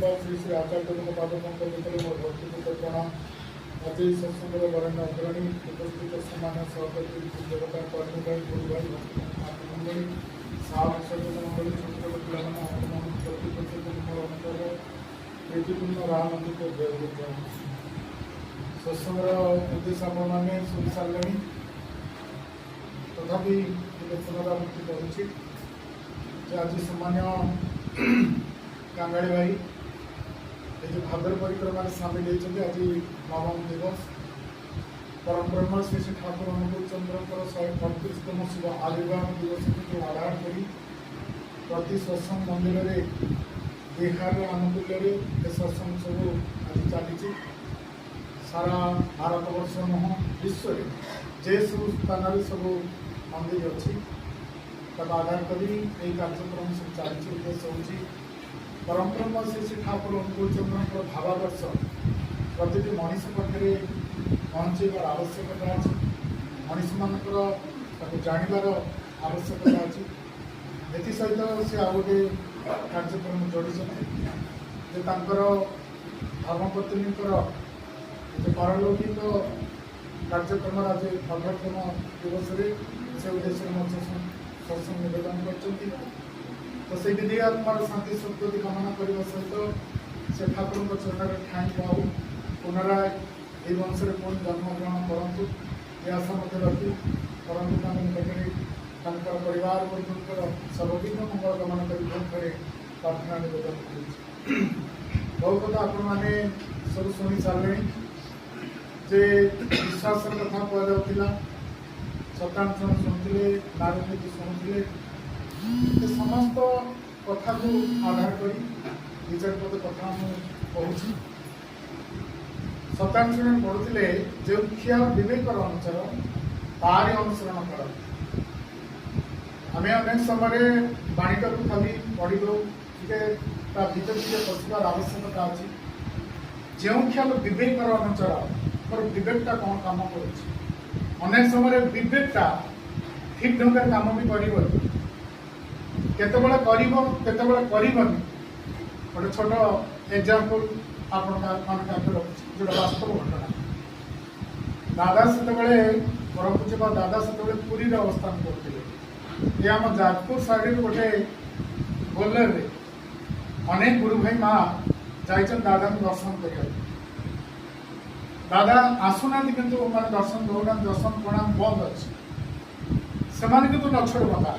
जगदम्बा श्री श्री आचार्य पादपंकज मोर भक्ति प्रणाम। आज सत्संग वरेण्य अग्रणी उपस्थित सामान्य सहकर्मी देवता कर्मी भाई गुरु भाई मंडली सचेतन मंडली छोट छोट पिला प्रीतिपूर्ण राम मंदिर को जय सत्संग उद्देश्य आप शुणी सारे तथापि पुनरावृत्ति करुच्ची आज सामान्य कांगाड़ी भाई ये भादर परिक्रमा सामिल होती आज नवम दिवस परम ब्रह्म श्री श्री ठाकुर अनुकूल चंद्र 135तम शिव आविर्भाव दिवस को आधार कर प्रति सत्संग मंदिर में बिहार आनुकूल्य सत्संग सब आज चली सारा भारत वर्ष नुह विश्व जे सब स्थान सब मंदिर अच्छी आधार कर कार्यक्रम सब चली उद्देश्य हूँ परम ब्रह्म श्री श्री ठाकुर अनुकूल चंद्र भावादर्श प्रति मनीष पाखे पहुँचार आवश्यकता अच्छी मनीष मानकर जानवर आवश्यकता अच्छी एसत सी आ गए कार्यक्रम जोड़ी धर्मपत्नी पारलौकिक कार्यक्रम आज अभ्यर्थन दिवस से उद्देश्य सत्संग निवेदन कर तो से विधि आत्मार शांति सद्गति कामना करने सहित से ठाकुर चरण ठाई पाऊ पुनराय ये वंश में पुणी जन्मग्रहण करूँ ये आशा मत रखी परम निकटे परिवार वर्ग सर्वदिन मंगल कामना कर प्रार्थना निवेदन कर बहुत कथा आपण मैंने सब शुणी सारे जे विश्वास कथा कहला सत्यानुष्ठान शुणुले नारदीति शुणुले समस्त कथा को आधार कर विचारपद कथा मुझे सत्यानुष्ठान पढ़ुले जो ख्या विवेक अनुसार तार अनुसरण कर आम अनेक समय बाणीटा को खाली पढ़ी दौ भीतर पशार आवश्यकता अच्छी जो ख्याल विवेक अनुसार मोर विवेकटा कौन कम कर अनेक समय विवेकटा ठीक ढंग काम भी कर केतबेले करबनी गोटे छोट एग्जाम्पल आप जो वास्तव घटना दादा से परम पूज्य दादा से पुरी अवस्थान करते आम जाजपुर साइड गोटे बोलर अनेक गुरु भाई माँ जाइछन दादा दर्शन कर दादा आसुना कि दर्शन दौना दर्शन प्रणाम बंद अच्छे से न छोड़ बता